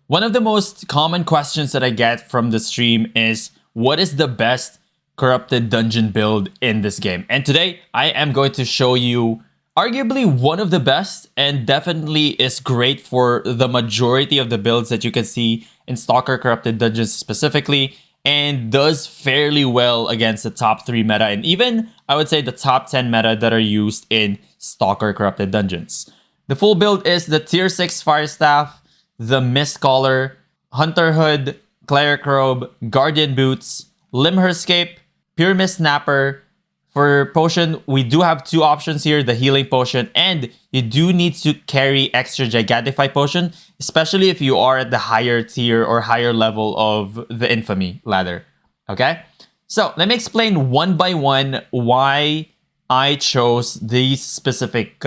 One of the most common questions that I get from the stream is, what is the best corrupted dungeon build in this game? And today I am going to show you arguably one of the best, and definitely is great for the majority of the builds that you can see in Stalker Corrupted Dungeons specifically, and does fairly well against the top 3 meta, and even I would say the top 10 meta that are used in Stalker Corrupted Dungeons. The full build is the tier 6 Fire Staff, the Mistcaller, Hunter Hood, Cleric Robe, Guardian Boots, Lymhurst Cape, Puremist Snapper. For potion, we do have 2 options here, the healing potion, and you do need to carry extra Gigantify potion, especially if you are at the higher tier or higher level of the infamy ladder. Okay? So let me explain one by one why I chose these specific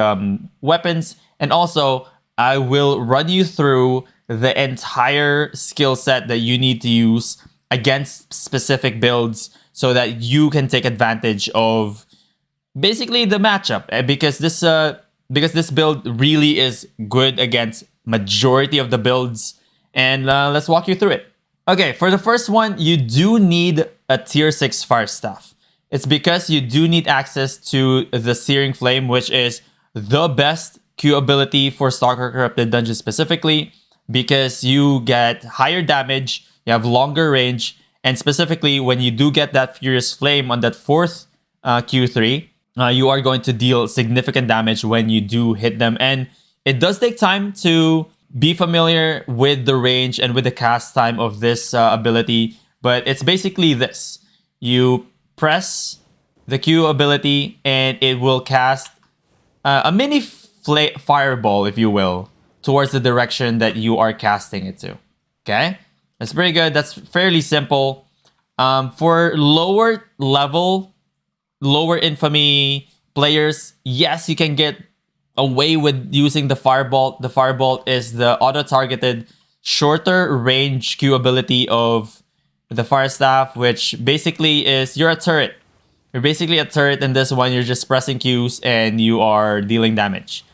weapons, and also I will run you through the entire skill set that you need to use against specific builds so that you can take advantage of basically the matchup, because this build really is good against majority of the builds, and let's walk you through it. Okay, for the first one, you do need a tier 6 Fire Staff. It's because you do need access to the Searing Flame, which is the best Q ability for Stalker Corrupted Dungeons specifically, because you get higher damage, you have longer range, and specifically when you do get that Furious Flame on that 4th Q3, you are going to deal significant damage when you do hit them. And it does take time to be familiar with the range and with the cast time of this ability, but it's basically this. You press the Q ability and it will cast a mini fireball, if you will, towards the direction that you are casting it to. Okay? That's pretty good. That's fairly simple. For lower level, lower infamy players, yes, you can get away with using the Firebolt. The Firebolt is the auto-targeted, shorter range Q ability of the Fire Staff, which basically is you're a turret. You're basically a turret in this one. You're just pressing Qs and you are dealing damage.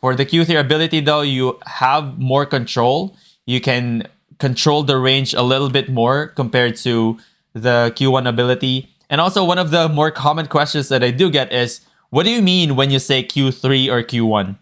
For the Q3 ability though, you have more control. You can control the range a little bit more compared to the Q1 ability. And also, one of the more common questions that I do get is, what do you mean when you say Q3 or Q1?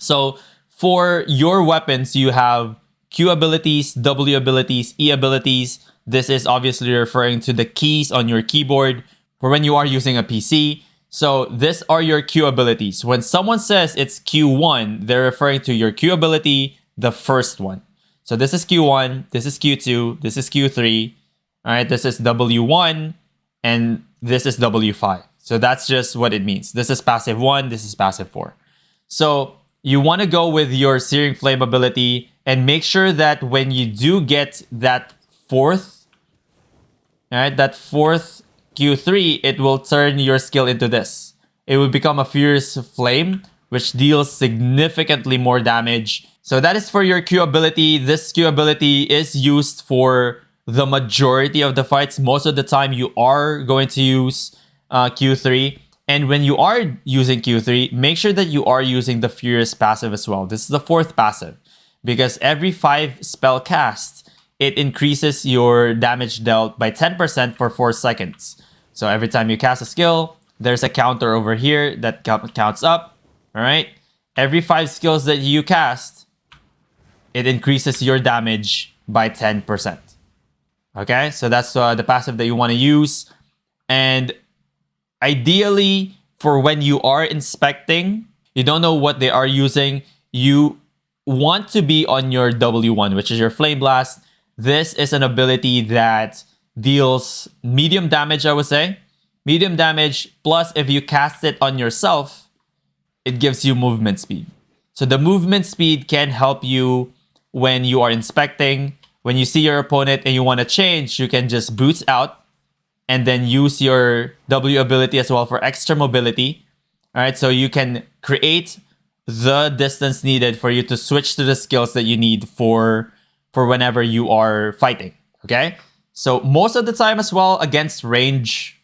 So for your weapons, you have Q abilities, W abilities, E abilities. This is obviously referring to the keys on your keyboard for when you are using a PC. So these are your Q abilities. When someone says it's Q1, they're referring to your Q ability, the first one. So this is Q1, this is Q2, this is Q3, all right, this is W1, and this is W5. So that's just what it means. This is passive 1, this is passive 4. So you want to go with your Searing Flame ability and make sure that when you do get that 4th, all right, that 4th Q3, it will turn your skill into this. It will become a Furious Flame, which deals significantly more damage. So that is for your Q ability. This Q ability is used for the majority of the fights. Most of the time, you are going to use Q3. And when you are using Q3, make sure that you are using the Furious passive as well. This is the 4th passive, because every 5 spell cast, it increases your damage dealt by 10% for 4 seconds. So every time you cast a skill, there's a counter over here that counts up. All right. Every 5 skills that you cast, it increases your damage by 10%. Okay, so that's the passive that you want to use. And ideally, for when you are inspecting, you don't know what they are using, you want to be on your W1, which is your Flame Blast. This is an ability that deals medium damage, I would say. Medium damage, plus if you cast it on yourself, it gives you movement speed. So the movement speed can help you when you are inspecting. When you see your opponent and you want to change, you can just boots out and then use your W ability as well for extra mobility. All right, so you can create the distance needed for you to switch to the skills that you need for whenever you are fighting. Okay, so most of the time as well against range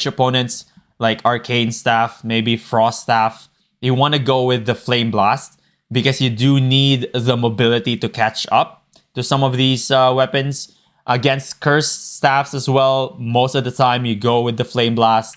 opponents like Arcane Staff, maybe Frost Staff, you want to go with the Flame Blast because you do need the mobility to catch up. to some of these weapons. Against cursed staffs as well, most of the time you go with the Flame Blast.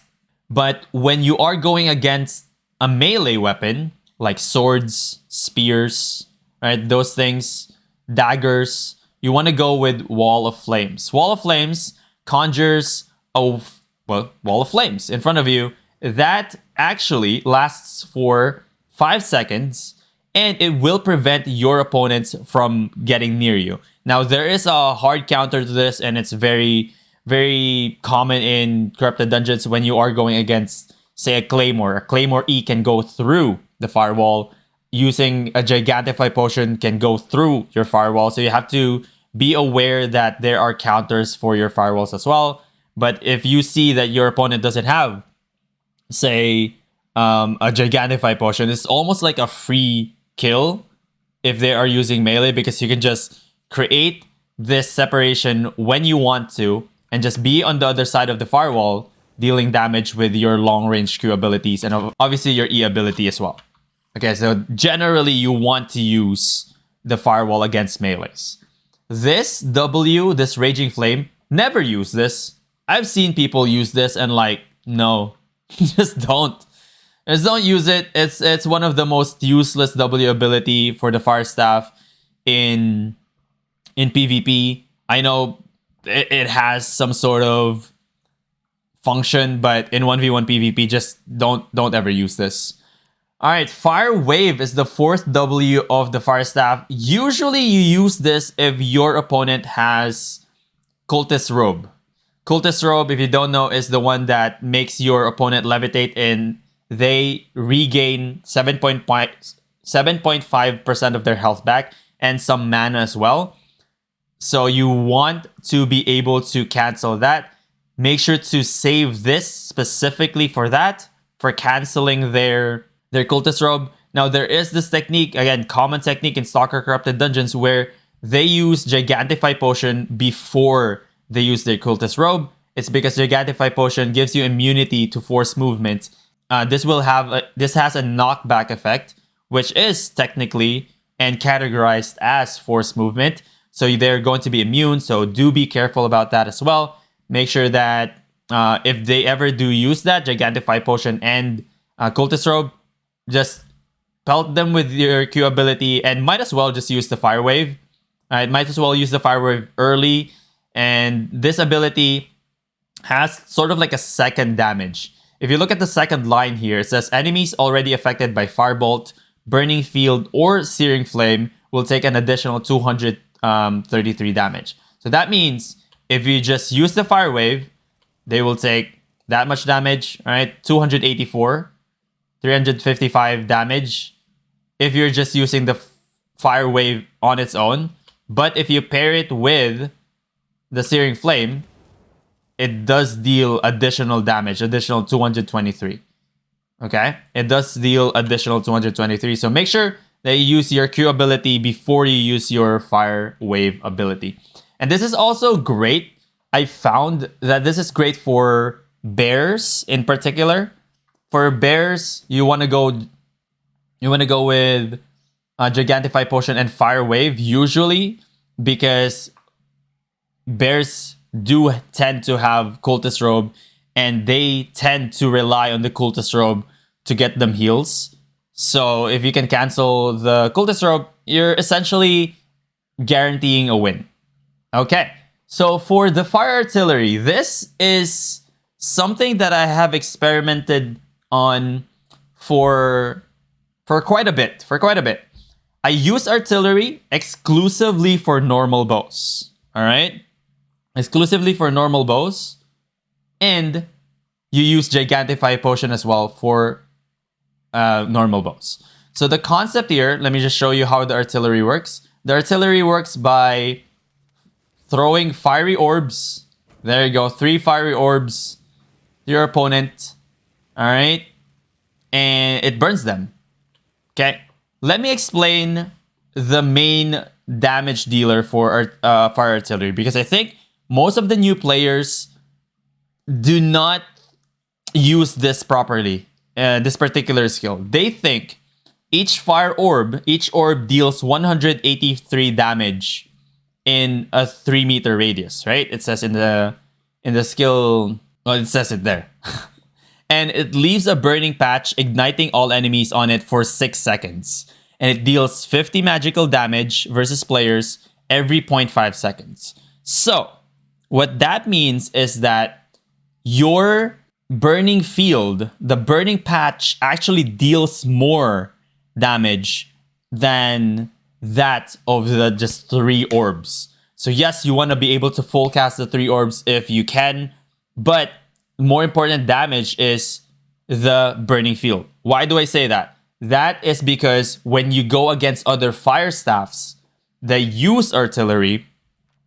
But when you are going against a melee weapon, like swords, spears, right, those things, daggers, you want to go with Wall of Flames. Wall of Flames conjures a wall of flames in front of you that actually lasts for 5 seconds, and it will prevent your opponents from getting near you. Now, there is a hard counter to this, and it's very, very common in corrupted dungeons when you are going against, say, a Claymore. A Claymore E can go through the firewall. Using a Gigantify potion can go through your firewall. So you have to be aware that there are counters for your firewalls as well. But if you see that your opponent doesn't have, say, a Gigantify potion, it's almost like a free kill if they are using melee, because you can just create this separation when you want to and just be on the other side of the firewall, dealing damage with your long-range Q abilities and obviously your E ability as well. Okay, so generally you want to use the firewall against melees. This W, this Raging Flame, never use this. I've seen people use this and like, no, just don't. Just don't use it. It's one of the most useless W ability for the Fire Staff in PvP. I know it has some sort of function, but in 1v1 PvP, just don't ever use this. All right, Fire Wave is the 4th W of the Fire Staff. Usually you use this if your opponent has Cultist Robe. Cultist Robe, if you don't know, is the one that makes your opponent levitate, and they regain 7.5% of their health back and some mana as well. So you want to be able to cancel that. Make sure to save this specifically for that, for canceling their Cultist Robe. Now, there is this technique, again, common technique in Stalker Corrupted Dungeons, where they use Gigantify Potion before they use their Cultist Robe. It's because Gigantify Potion gives you immunity to force movement. This has a knockback effect, which is technically and categorized as force movement. So they're going to be immune, so do be careful about that as well. Make sure that if they ever do use that Gigantify Potion and Cultist Robe, just pelt them with your Q ability, and might as well just use the Fire Wave. Right? Might as well use the Fire Wave early, and this ability has sort of like a second damage. If you look at the second line here, it says enemies already affected by Firebolt, Burning Field, or Searing Flame will take an additional 233 damage. So that means if you just use the Fire Wave, they will take that much damage, right? 284, 355 damage if you're just using the Fire Wave on its own. But if you pair it with the Searing Flame, it does deal additional damage, additional 223. Okay? It does deal additional 223. So make sure that you use your Q ability before you use your Fire Wave ability. And this is also great. I found that this is great for bears in particular. For bears, you want to go with Gigantify Potion and Fire Wave usually, because bears do tend to have Cultist Robe, and they tend to rely on the Cultist Robe to get them heals. So if you can cancel the Cultist Robe, you're essentially guaranteeing a win. Okay, so for the Fire Artillery, this is something that I have experimented on for quite a bit. I use artillery exclusively for normal bows. All right, exclusively for normal bows, and you use Gigantify Potion as well for normal bows. So the concept here, let me just show you how the artillery works. The artillery works by throwing fiery orbs. There you go, 3 fiery orbs to your opponent. All right, and it burns them. Okay, let me explain the main damage dealer for Fire Artillery, because I think most of the new players do not use this properly, this particular skill. They think each orb deals 183 damage in a 3-meter radius, right? It says in the skill, well, it says it there. And it leaves a burning patch, igniting all enemies on it for 6 seconds. And it deals 50 magical damage versus players every 0.5 seconds. So, what that means is that your burning field, the burning patch, actually deals more damage than that of the just 3 orbs. So yes, you want to be able to full cast the 3 orbs if you can, but more important damage is the burning field. Why do I say that? That is because when you go against other fire staffs that use artillery,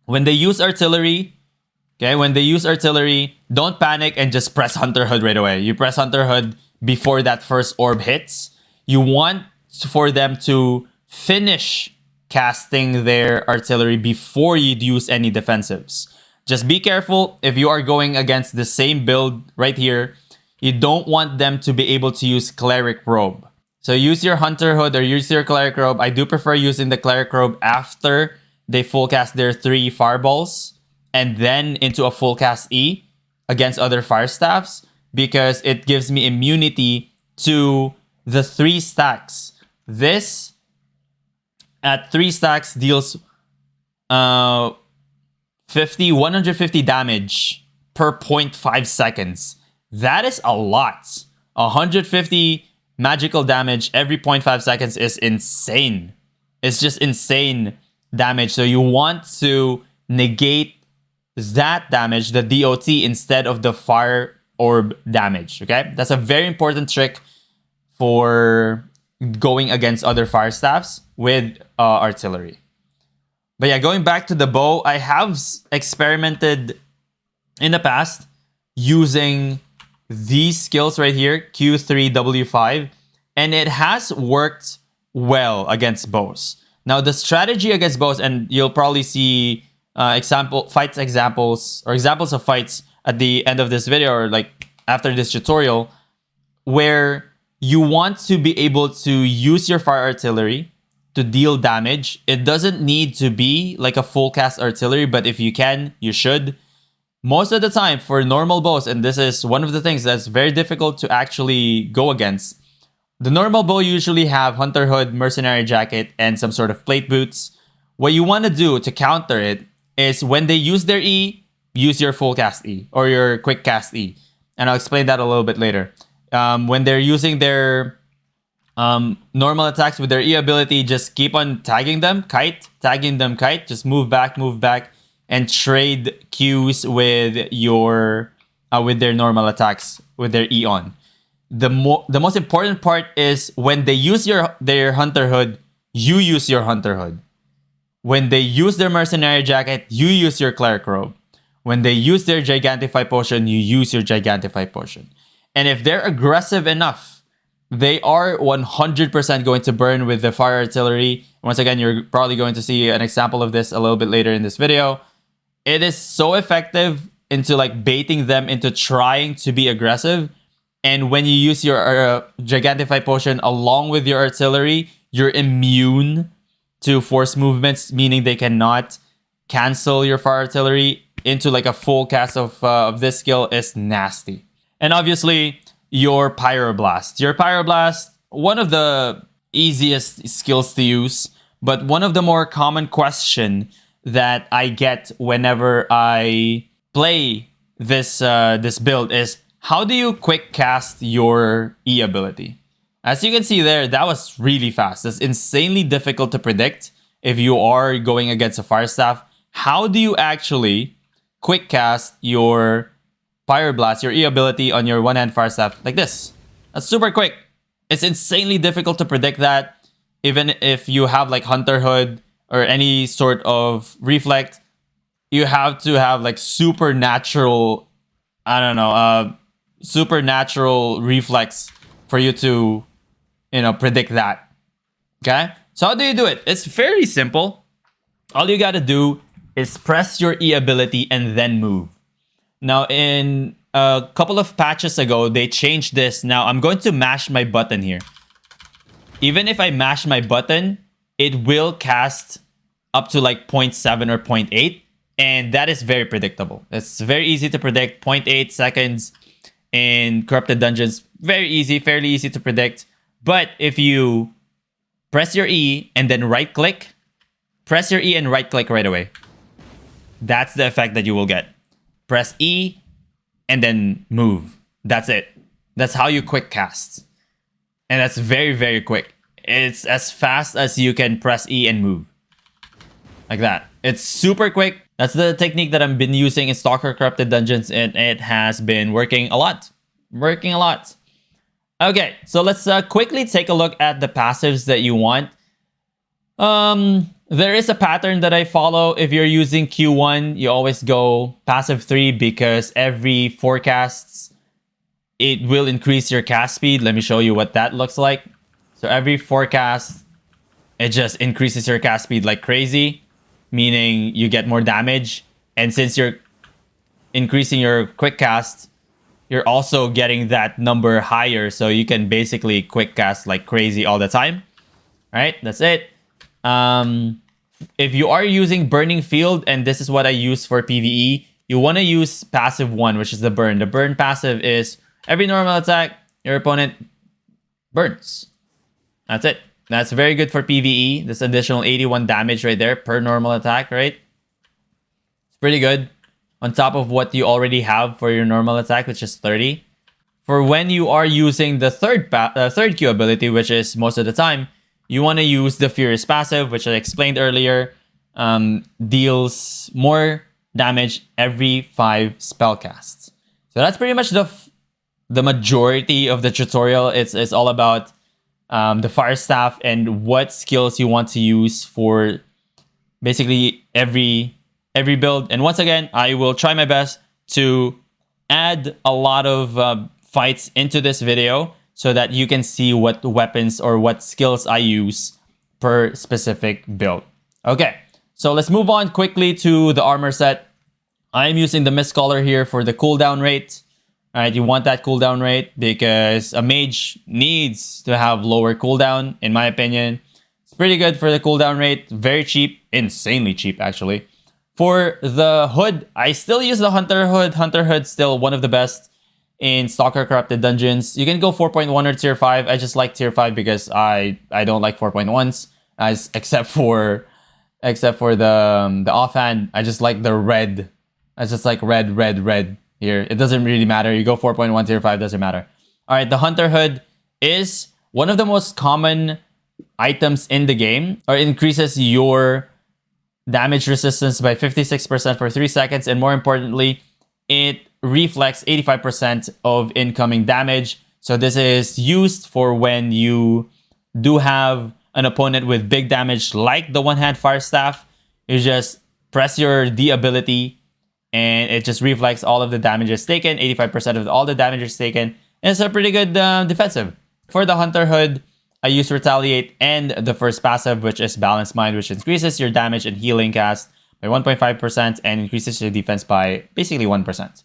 when they use artillery, don't panic and just press Hunter Hood right away. You press Hunter Hood before that first orb hits. You want for them to finish casting their artillery before you use any defensives. Just be careful if you are going against the same build right here. You don't want them to be able to use Cleric Robe. So use your Hunter Hood or use your Cleric Robe. I do prefer using the Cleric Robe after they full cast their 3 fireballs and then into a full cast E against other fire staffs, because it gives me immunity to the 3 stacks. This at 3 stacks deals 150 damage per 0.5 seconds. That is a lot. 150 magical damage every 0.5 seconds is insane. It's just insane damage. So you want to negate that damage, the DOT, instead of the fire orb damage. Okay, that's a very important trick for going against other fire staffs with artillery. But yeah, going back to the bow, I have experimented in the past using these skills right here, Q3, W5, and it has worked well against bows. Now, the strategy against bows, and you'll probably see examples of fights at the end of this video, or like after this tutorial, where you want to be able to use your fire artillery to deal damage. It doesn't need to be like a full cast artillery, but if you can, you should. Most of the time for normal bows, and this is one of the things that's very difficult to actually go against, the normal bow usually have Hunter Hood, Mercenary Jacket, and some sort of plate boots. What you want to do to counter it is when they use their E, use your full cast E or your quick cast E. And I'll explain that a little bit later. When they're using their normal attacks with their E ability, just keep on tagging them kite, just move back, and trade Qs with your with their normal attacks with their E on. The most important part is when they use their Hunter Hood, you use your Hunter Hood. When they use their Mercenary Jacket, you use your Cleric Robe. When they use their Gigantify Potion, you use your Gigantify Potion. And if they're aggressive enough, they are 100% going to burn with the fire artillery. Once again, you're probably going to see an example of this a little bit later in this video. It is so effective into like baiting them into trying to be aggressive. And when you use your Gigantify Potion along with your artillery, you're immune to force movements, meaning they cannot cancel your fire artillery into like a full cast of this skill is nasty. And obviously, your Pyroblast. Your Pyroblast, one of the easiest skills to use, but one of the more common question that I get whenever I play this this build is, how do you quick cast your E ability? As you can see there, that was really fast. It's insanely difficult to predict if you are going against a fire staff. How do you actually quick cast your Pyroblast, your E ability on your one-hand fire staff like this? That's super quick. It's insanely difficult to predict that. Even if you have like Hunter Hood or any sort of reflect, you have to have like supernatural, supernatural reflex for you to, predict that. Okay? So how do you do it? It's very simple. All you got to do is press your E ability and then move. Now, in a couple of patches ago, they changed this. Now, I'm going to mash my button here. Even if I mash my button, it will cast up to like 0.7 or 0.8. And that is very predictable. It's very easy to predict. 0.8 seconds in Corrupted Dungeons. Very easy, fairly easy to predict. But if you press your E and then right click, press your E and right click right away. That's the effect that you will get. Press E and then move. That's it. That's how you quick cast. And that's very, very quick. It's as fast as you can press E and move. Like that. It's super quick. That's the technique that I've been using in Stalker Corrupted Dungeons, and it has been working a lot. Working a lot. Okay, so let's quickly take a look at the passives that you want. There is a pattern that I follow. If you're using Q1, you always go passive 3 because every 4 casts, it will increase your cast speed. Let me show you what that looks like. So every 4 casts, it just increases your cast speed like crazy, meaning you get more damage. And since you're increasing your quick cast, you're also getting that number higher, so you can basically quick cast like crazy all the time. All right, that's it. If you are using Burning Field, and this is what I use for PvE, you want to use passive 1, which is the burn. The burn passive is every normal attack, your opponent burns. That's it. That's very good for PvE. This additional 81 damage right there per normal attack, right? It's pretty good. On top of what you already have for your normal attack, which is 30. For when you are using the third Q ability, which is most of the time, you want to use the Furious passive, which I explained earlier, deals more damage every 5 spell casts. So that's pretty much the majority of the tutorial. It's all about the Fire Staff and what skills you want to use for basically every build. And once again, I will try my best to add a lot of fights into this video so that you can see what weapons or what skills I use per specific build. Okay, so let's move on quickly to the armor set. I'm using the Mistcaller here for the cooldown rate. All right, you want that cooldown rate because a mage needs to have lower cooldown, in my opinion. It's pretty good for the cooldown rate. Very cheap, insanely cheap actually. For the hood, I still use the Hunter Hood. Hunter Hood's still one of the best in Stalker Corrupted Dungeons. You can go 4.1 or tier 5. I just like tier 5 because I don't like 4.1s, except for the offhand. I just like the red. I just like red here. It doesn't really matter. You go 4.1 tier 5, doesn't matter. All right, the Hunter Hood is one of the most common items in the game, or increases your damage resistance by 56% for 3 seconds, and more importantly, it reflects 85% of incoming damage. So this is used for when you do have an opponent with big damage like the one-hand Fire Staff. You just press your D ability and it just reflects all of the damages taken, 85% of all the damages taken, and it's a pretty good defensive. For the Hunter Hood, I use Retaliate and the first passive, which is Balanced Mind, which increases your damage and healing cast by 1.5% and increases your defense by basically 1%.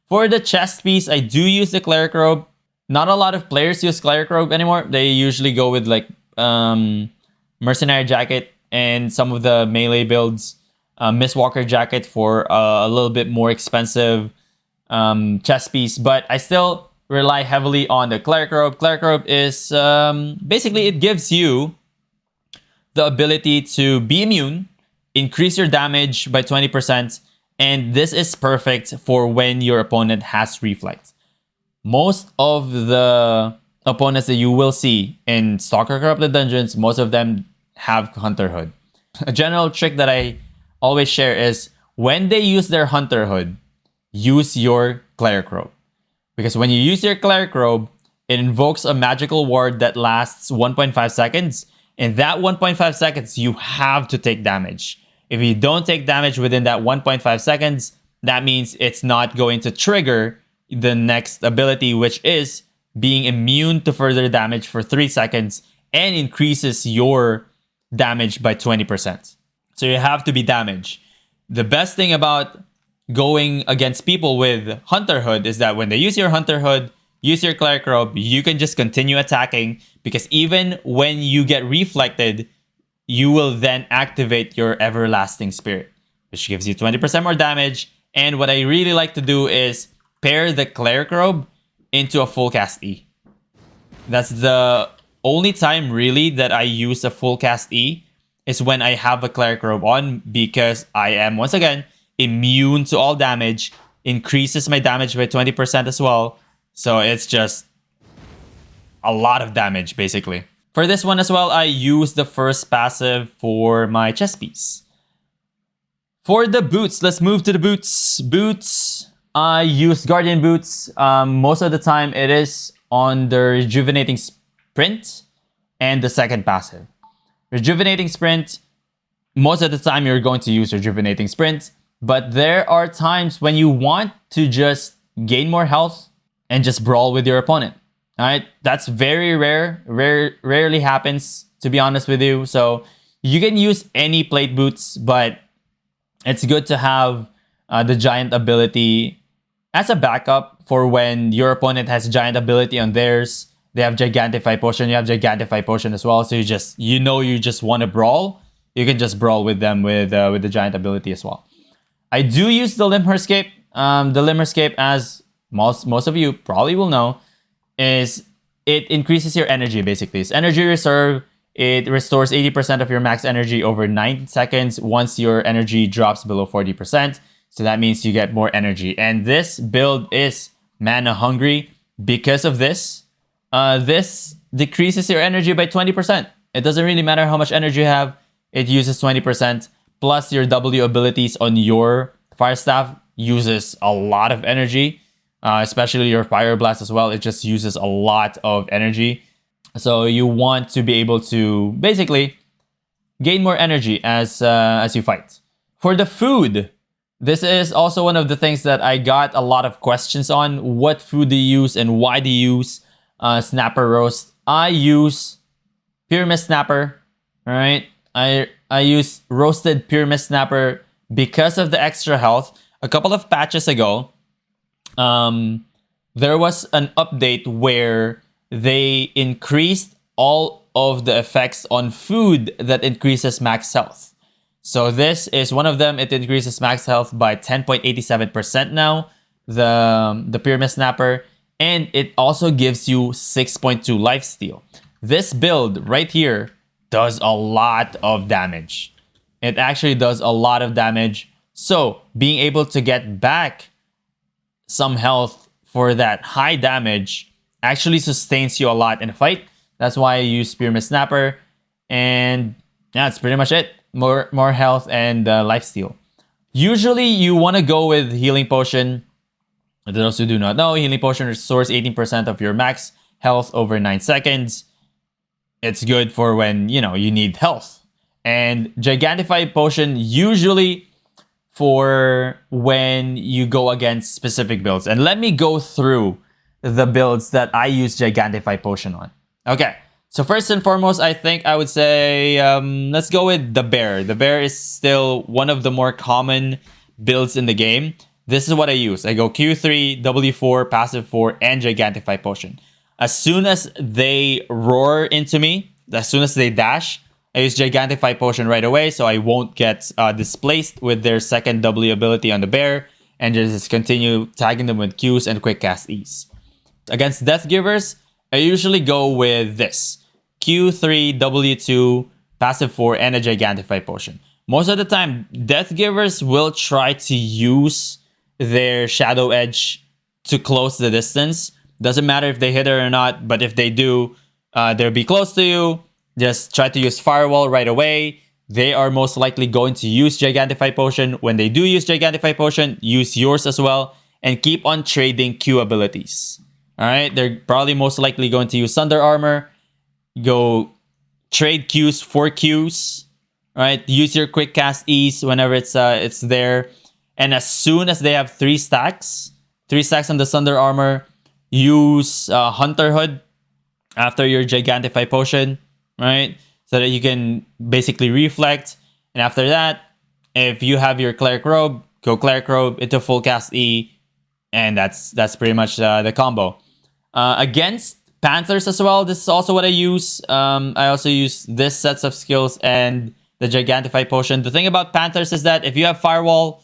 For the chest piece, I do use the Cleric Robe. Not a lot of players use Cleric Robe anymore. They usually go with like Mercenary Jacket and some of the melee builds. Mistwalker Jacket for a little bit more expensive chest piece. But I still rely heavily on the Cleric Robe. Cleric Robe is basically, it gives you the ability to be immune, increase your damage by 20%, and this is perfect for when your opponent has reflex. Most of the opponents that you will see in Stalker Corrupted Dungeons, most of them have Hunter Hood. A general trick that I always share is when they use their Hunter Hood, use your Cleric Robe. Because when you use your Cleric Robe, it invokes a magical ward that lasts 1.5 seconds. In that 1.5 seconds, you have to take damage. If you don't take damage within that 1.5 seconds, that means it's not going to trigger the next ability, which is being immune to further damage for 3 seconds and increases your damage by 20%. So you have to be damaged. The best thing about going against people with Hunter Hood is that when they use your Hunter Hood, use your Cleric Robe, you can just continue attacking, because even when you get reflected, you will then activate your Everlasting Spirit, which gives you 20% more damage. And what I really like to do is pair the Cleric Robe into a full cast E. That's the only time really that I use a full cast E, is when I have a Cleric Robe on, because I am, once again, immune to all damage, increases my damage by 20% as well. So it's just a lot of damage, basically. For this one as well, I use the first passive for my chest piece. For the boots, let's move to the boots. Boots, I use Guardian Boots. Most of the time, it is on the Rejuvenating Sprint and the second passive. Rejuvenating Sprint, most of the time you're going to use Rejuvenating Sprint, but there are times when you want to just gain more health and just brawl with your opponent. All right, that's very rare. Rarely happens, to be honest with you. So you can use any plate boots, but it's good to have the giant ability as a backup for when your opponent has giant ability on theirs. They have Gigantify potion. You have Gigantify potion as well. So you just want to brawl. You can just brawl with them with the giant ability as well. I do use the Lymhurst Cape. The Lymhurst Cape, as most of you probably will know, is it increases your energy, basically. It's energy reserve. It restores 80% of your max energy over 9 seconds once your energy drops below 40%. So that means you get more energy. And this build is mana hungry. Because of this, this decreases your energy by 20%. It doesn't really matter how much energy you have. It uses 20%. Plus your W abilities on your Fire Staff uses a lot of energy. Especially your Fire Blast as well. It just uses a lot of energy. So you want to be able to basically gain more energy as you fight. For the food, this is also one of the things that I got a lot of questions on. What food do you use and why do you use Snapper Roast? I use Puremist Snapper. All right, I use roasted Puremist Snapper because of the extra health. A couple of patches ago, there was an update where they increased all of the effects on food that increases max health. So this is one of them. It increases max health by 10.87% now, the Pyramid Snapper, and it also gives you 6.2 lifesteal. This build right here does a lot of damage. It actually does a lot of damage. So being able to get back some health for that high damage actually sustains you a lot in a fight. That's why I use Pyramid Snapper. And yeah, that's pretty much it. More health and lifesteal. Usually you want to go with Healing Potion. For those who do not know, Healing Potion restores 18% of your max health over 9 seconds. It's good for when, you need health. And Gigantify Potion usually for when you go against specific builds. And let me go through the builds that I use Gigantify Potion on. Okay, so first and foremost, I think I would say, let's go with the Bear. The Bear is still one of the more common builds in the game. This is what I use. I go Q3, W4, Passive 4, and Gigantify Potion. As soon as they roar into me, as soon as they dash, I use Gigantify Potion right away so I won't get displaced with their second W ability on the Bear, and just continue tagging them with Qs and Quick Cast Es. Against Deathgivers, I usually go with this. Q3, W2, Passive 4, and a Gigantify Potion. Most of the time, Deathgivers will try to use their Shadow Edge to close the distance. Doesn't matter if they hit it or not, but if they do, they'll be close to you. Just try to use Firewall right away. They are most likely going to use Gigantify Potion. When they do use Gigantify Potion, use yours as well. And keep on trading Q abilities. Alright, they're probably most likely going to use Thunder Armor. Go trade Qs for Qs. Right, use your Quick Cast Es whenever it's there. And as soon as they have 3 stacks on the Thunder Armor, use Hunter Hood after your Gigantify Potion. Right, so that you can basically reflect. And after that, if you have your Cleric Robe, go Cleric Robe into full cast E, and that's pretty much the combo. Against Panthers as well. This is also what I use. I also use this sets of skills and the Gigantify potion. The thing about Panthers is that if you have Firewall,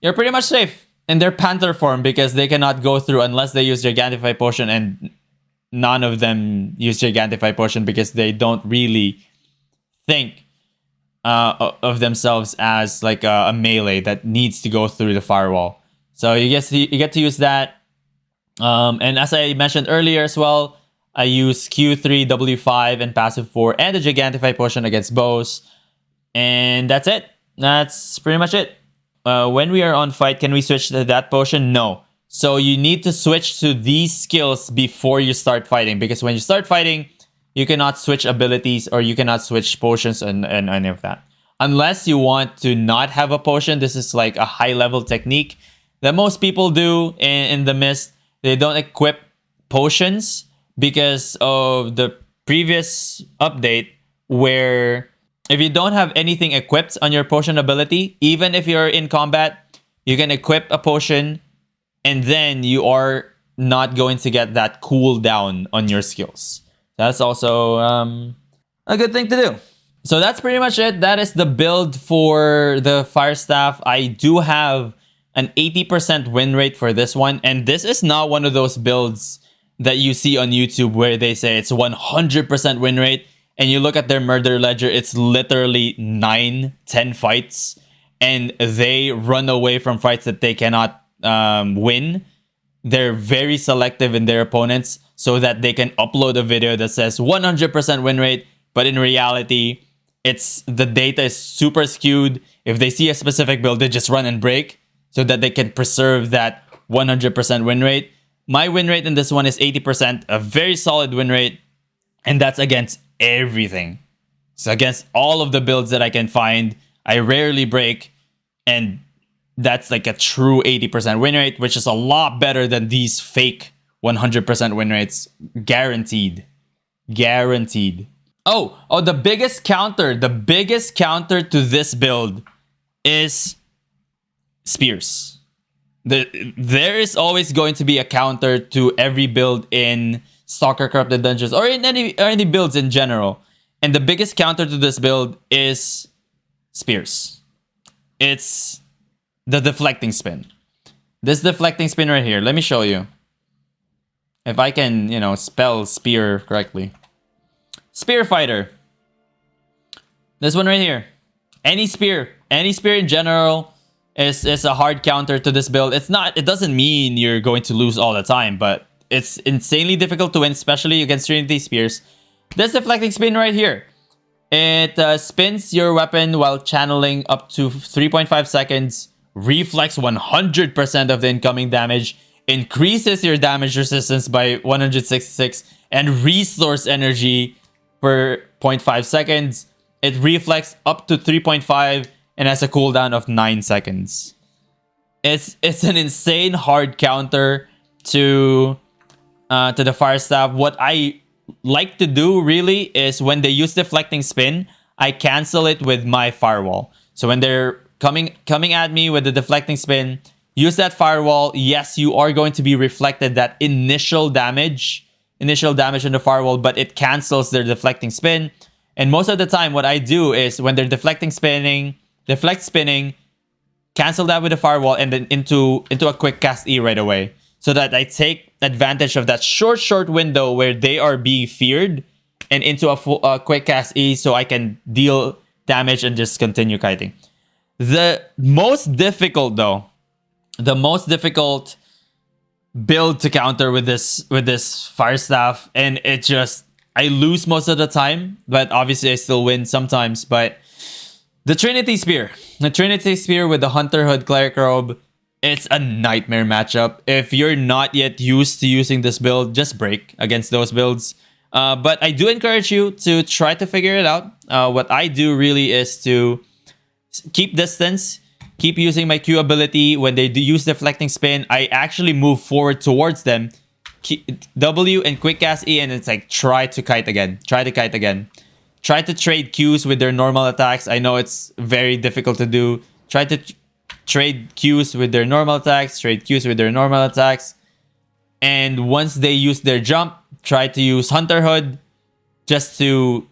you're pretty much safe in their Panther form because they cannot go through unless they use Gigantify potion, and none of them use Gigantify potion because they don't really think of themselves as like a melee that needs to go through the Firewall. So you get to use that. And as I mentioned earlier as well, I use Q3, W5, and passive 4, and the Gigantify potion against bows. And that's it. That's pretty much it. When we are on fight, can we switch to that potion? No. So you need to switch to these skills before you start fighting. Because when you start fighting, you cannot switch abilities or you cannot switch potions and any of that. Unless you want to not have a potion. This is like a high-level technique that most people do in the Mist. They don't equip potions because of the previous update where if you don't have anything equipped on your potion ability, even if you're in combat, you can equip a potion and then you are not going to get that cooldown on your skills. That's also a good thing to do. So that's pretty much it. That is the build for the Fire Staff. I do have an 80% win rate for this one. And this is not one of those builds that you see on YouTube where they say it's 100% win rate. And you look at their murder ledger, it's literally 9-10 fights. And they run away from fights that they cannot win. They're very selective in their opponents so that they can upload a video that says 100% win rate. But in reality, the data is super skewed. If they see a specific build, they just run and break, so that they can preserve that 100% win rate. My win rate in this one is 80%, a very solid win rate. And that's against everything. So against all of the builds that I can find, I rarely break. And that's like a true 80% win rate, which is a lot better than these fake 100% win rates. Guaranteed. Guaranteed. Oh, the biggest counter to this build is spears. There is always going to be a counter to every build in Stalker Corrupted Dungeons or in any builds in general. And the biggest counter to this build is spears. It's the deflecting spin. This deflecting spin right here. Let me show you. If I can, spell spear correctly. Spear fighter. This one right here. Any spear in general is a hard counter to this build. It doesn't mean you're going to lose all the time, but it's insanely difficult to win, especially against Trinity Spears. This deflecting spin right here. It spins your weapon while channeling up to 3.5 seconds, reflects 100% of the incoming damage, increases your damage resistance by 166, and restores energy per 0.5 seconds. It reflects up to 3.5 and has a cooldown of 9 seconds. It's an insane hard counter to the Fire Staff. What I like to do really is when they use deflecting spin, I cancel it with my Firewall. So when they're coming at me with the deflecting spin, use that Firewall. Yes, you are going to be reflected that initial damage on the Firewall, but it cancels their deflecting spin. And most of the time, what I do is when they're deflect spinning, cancel that with the Firewall, and then into a quick cast E right away. So that I take advantage of that short window where they are being feared and into a quick cast E so I can deal damage and just continue kiting. The most difficult build to counter with this Fire Staff, and I lose most of the time, but obviously I still win sometimes. But the Trinity Spear with the Hunter Hood Cleric Robe, it's a nightmare matchup. If you're not yet used to using this build, just break against those builds. But I do encourage you to try to figure it out. What I do really is to keep distance, keep using my Q ability. When they do use deflecting spin, I actually move forward towards them. W and quick cast E, and it's like try to kite again. Try to trade Qs with their normal attacks. I know it's very difficult to do. Try to trade Qs with their normal attacks. And once they use their jump, try to use Hunter Hood just to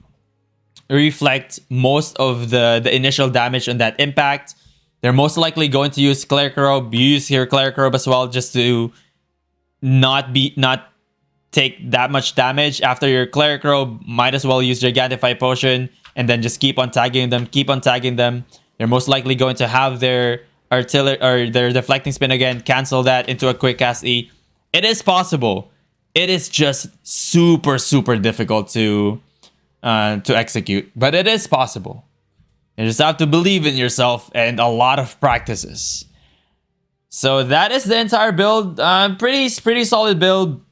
reflect most of the initial damage on that impact. They're most likely going to use Cleric Robe. Use your Cleric Robe as well, just to not take that much damage. After your Cleric Robe, might as well use Gigantify Potion and then just keep on tagging them, They're most likely going to have their artillery or their deflecting spin again, cancel that into a quick cast E. It is possible. It is just super, super difficult to execute, but it is possible. You just have to believe in yourself and a lot of practices. So that is the entire build. Pretty solid build.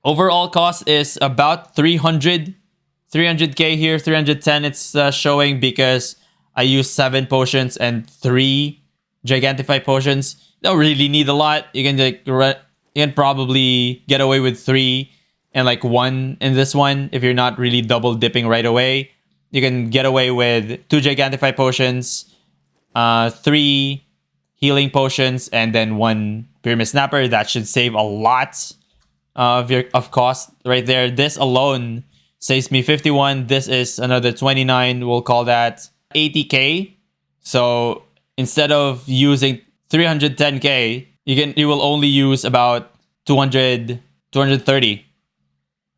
Overall cost is about 300k here, 310 it's showing, because I used 7 potions and 3 Gigantify potions. Don't really need a lot. You can probably get away with 3 and like 1 in this one if you're not really double dipping right away. You can get away with 2 Gigantify potions, 3 healing potions, and then 1 Puremist Snapper. That should save a lot of cost right there. This alone saves me 51. This is another 29. We'll call that 80k. So instead of using 310k, you will only use about 230.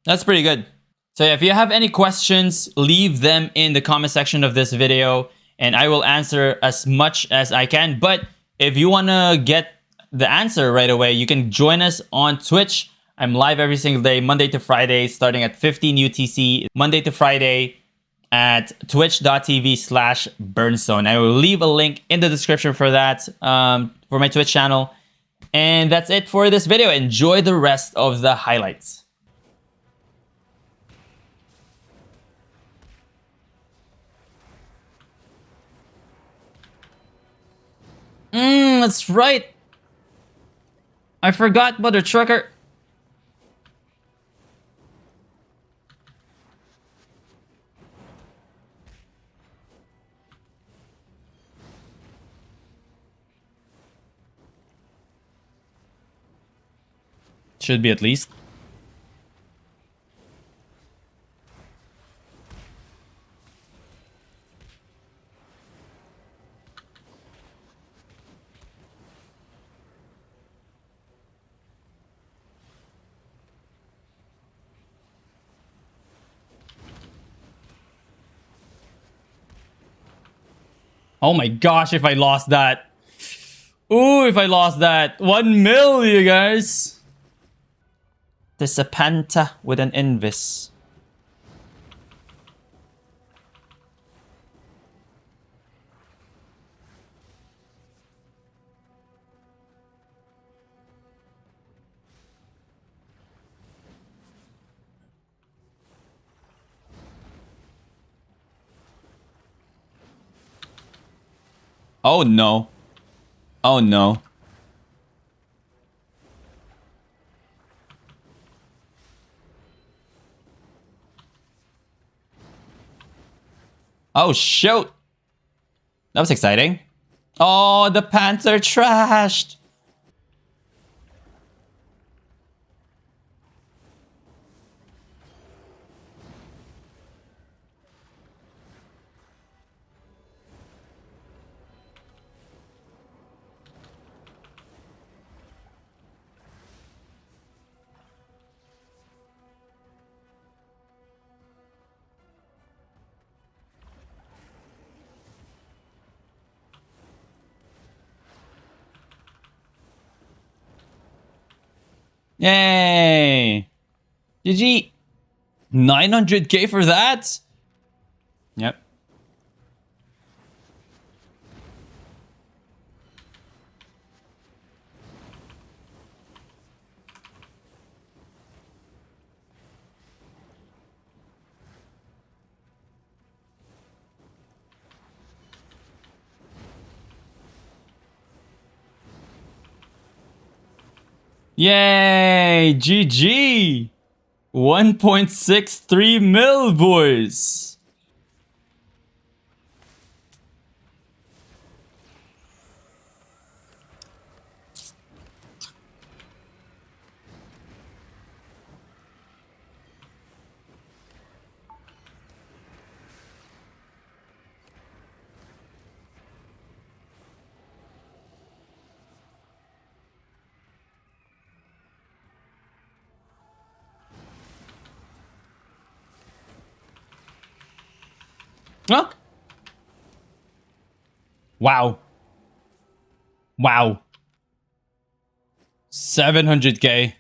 That's pretty good. So yeah, if you have any questions, leave them in the comment section of this video and I will answer as much as I can. But if you want to get the answer right away, you can join us on Twitch. I'm live every single day, Monday to Friday, starting at 15 UTC, Monday to Friday at twitch.tv/BernStone. I will leave a link in the description for that, for my Twitch channel. And that's it for this video. Enjoy the rest of the highlights. That's right. I forgot about the trucker. Should be at least. Oh my gosh, if I lost that. Ooh, if I lost that. 1 mil, you guys. This is a Panther with an Invis. Oh no. Oh no. Oh shoot. That was exciting. Oh, the Panther trashed. Yay! GG! 900k for that? Yep. Yay! GG! 1.63 mil, boys! Huh? Wow. Wow. 700k.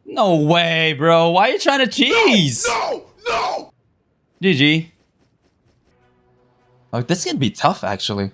No way, bro. Why are you trying to cheese? No! No! GG. Oh, this can be tough, actually.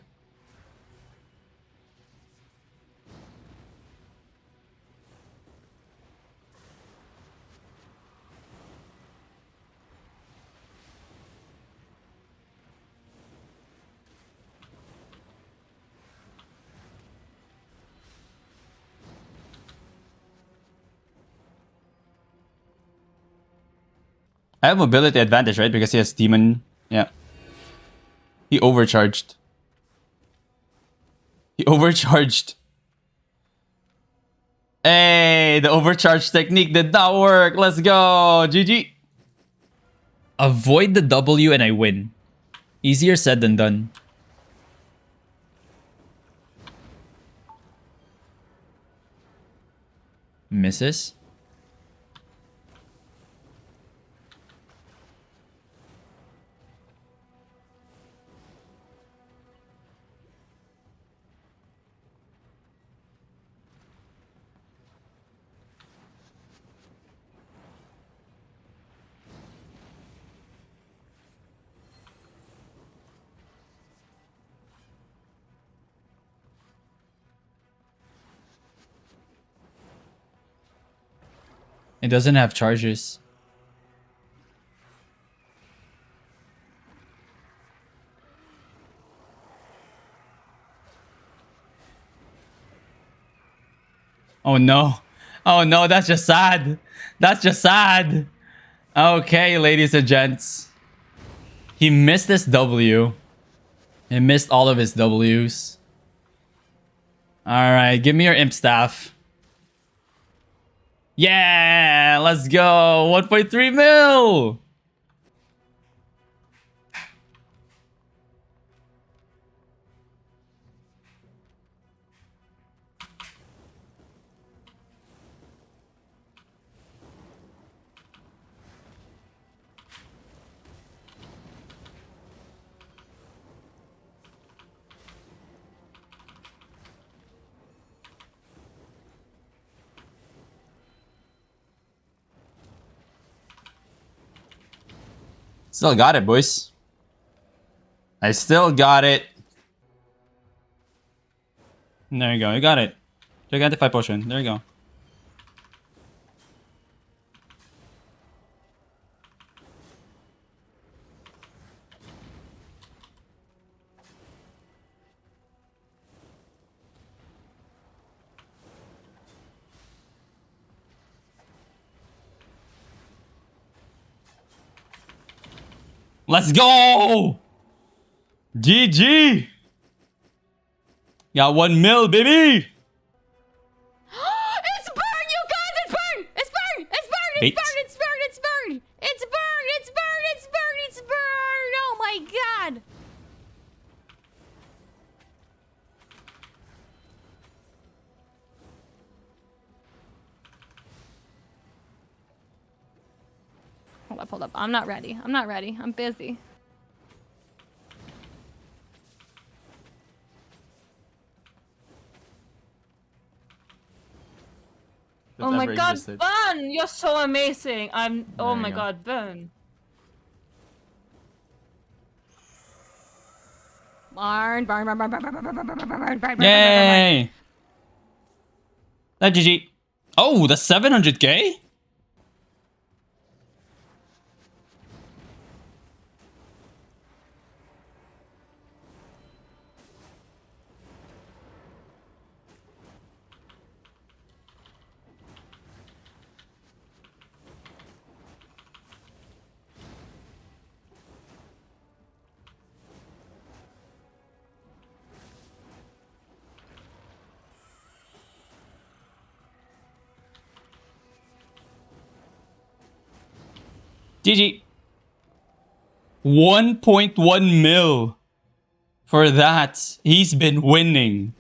I have mobility advantage, right? Because he has demon. Yeah. He overcharged. He overcharged. Hey, the overcharge technique did not work. Let's go. GG. Avoid the W and I win. Easier said than done. Misses. It doesn't have charges. Oh no. Oh no, that's just sad. That's just sad. Okay, ladies and gents. He missed this W. He missed all of his W's. Alright, give me your imp staff. Yeah, let's go. 1.3 mil. Still got it, boys. I still got it. There you go. You got it. Gigantify potion. There you go. Let's go! GG! Got 1 mil, baby! It's burned, you guys! It's burned! It's burned! It's burned! It's Bait. burned! It's burned! It's burned! It's burned! It's burned! It's burned! It's burned! Oh my god! Hold up. I'm not ready. I'm not ready. I'm busy. Oh my god, Burn! You're so amazing. Oh my god, Burn. Burn. Yay! That GG. Oh, the 700k? GG. 1.1 mil. For that, he's been winning.